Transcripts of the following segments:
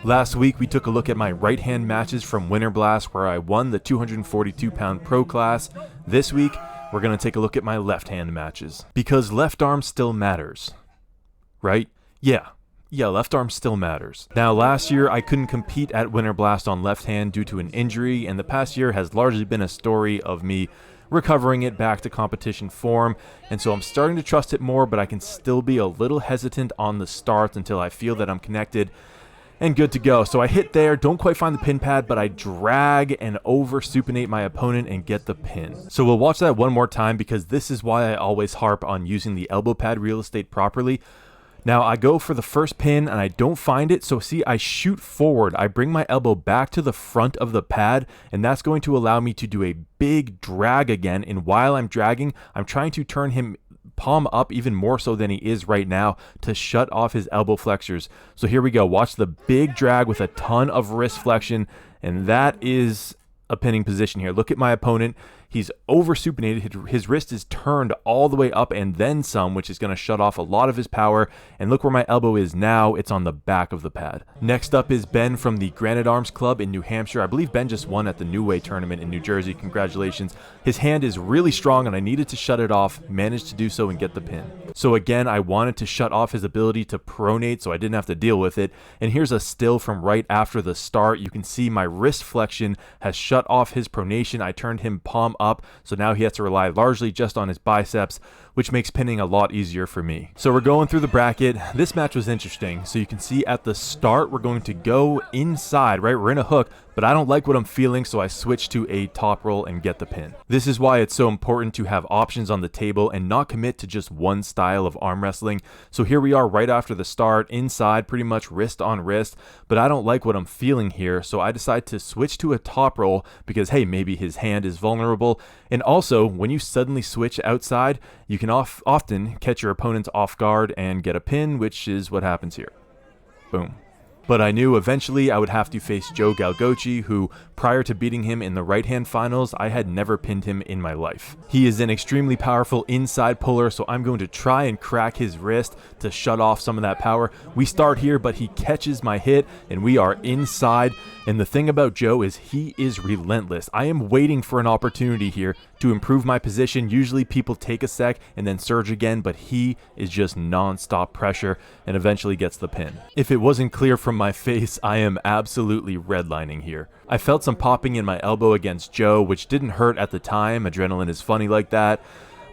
Last week we took a look at my right hand matches from Winter Blast where I won the 242 pound pro class. This week we're going to take a look at my left hand matches. Because left arm still matters. Right? Yeah, left arm still matters. Now last year I couldn't compete at Winter Blast on left hand due to an injury, and the past year has largely been a story of me recovering it back to competition form, and so I'm starting to trust it more, but I can still be a little hesitant on the starts until I feel that I'm connected and good to go. So I hit there, don't quite find the pin pad, but I drag and over supinate my opponent and get the pin. So we'll watch that one more time because this is why I always harp on using the elbow pad real estate properly. Now I go for the first pin and I don't find it, so see, I shoot forward. I bring my elbow back to the front of the pad, and that's going to allow me to do a big drag again, and while I'm dragging, I'm trying to turn him palm up even more so than he is right now to shut off his elbow flexors. So here we go, watch the big drag with a ton of wrist flexion, and that is a pinning position here. Look at my opponent. He's over supinated. His wrist is turned all the way up and then some, which is going to shut off a lot of his power. And look where my elbow is now. It's on the back of the pad. Next up is Ben from the Granite Arms Club in New Hampshire. I believe Ben just won at the New Way tournament in New Jersey. Congratulations. His hand is really strong and I needed to shut it off. Managed to do so and get the pin. So again, I wanted to shut off his ability to pronate so I didn't have to deal with it. And here's a still from right after the start. You can see my wrist flexion has shut off his pronation. I turned him palm up, so now he has to rely largely just on his biceps, which makes pinning a lot easier for me. So we're going through the bracket. This match was interesting. So you can see at the start, we're going to go inside, right? We're in a hook, but I don't like what I'm feeling, so I switch to a top roll and get the pin. This is why it's so important to have options on the table and not commit to just one style of arm wrestling. So here we are right after the start, inside, pretty much wrist on wrist, but I don't like what I'm feeling here, so I decide to switch to a top roll because, hey, maybe his hand is vulnerable. And also, when you suddenly switch outside, you can often catch your opponents off guard and get a pin, which is what happens here. Boom. But I knew eventually I would have to face Joe Galgocci, who, prior to beating him in the right-hand finals, I had never pinned him in my life. He is an extremely powerful inside puller, so I'm going to try and crack his wrist to shut off some of that power. We start here, but he catches my hit, and we are inside. And the thing about Joe is he is relentless. I am waiting for an opportunity here to improve my position. Usually people take a sec and then surge again, but he is just non-stop pressure and eventually gets the pin. If it wasn't clear from my face, I am absolutely redlining here. I felt some popping in my elbow against Joe, which didn't hurt at the time. Adrenaline is funny like that.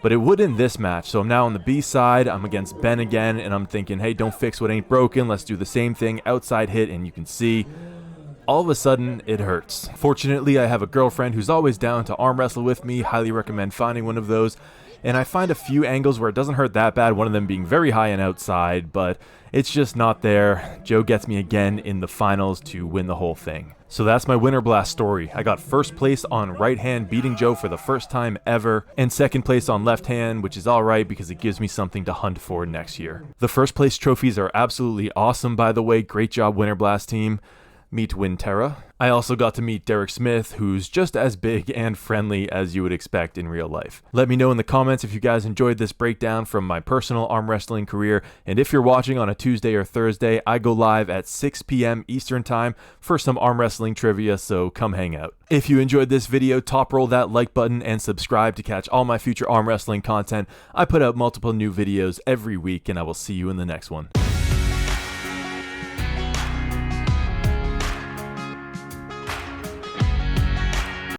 But it would in this match, so I'm now on the B side, I'm against Ben again, and I'm thinking, hey, don't fix what ain't broken, let's do the same thing, outside hit, and you can see, all of a sudden, it hurts. Fortunately, I have a girlfriend who's always down to arm wrestle with me, highly recommend finding one of those, and I find a few angles where it doesn't hurt that bad, one of them being very high and outside, but it's just not there. Joe gets me again in the finals to win the whole thing. So that's my Winter Blast story. I got first place on right hand, beating Joe for the first time ever, and second place on left hand, which is alright because it gives me something to hunt for next year. The first place trophies are absolutely awesome, by the way. Great job, Winter Blast team. Meet Winterra. I also got to meet Derek Smith, who's just as big and friendly as you would expect in real life. Let me know in the comments if you guys enjoyed this breakdown from my personal arm wrestling career, and if you're watching on a Tuesday or Thursday, I go live at 6 p.m. Eastern Time for some arm wrestling trivia, so come hang out. If you enjoyed this video, top roll that like button and subscribe to catch all my future arm wrestling content. I put out multiple new videos every week, and I will see you in the next one.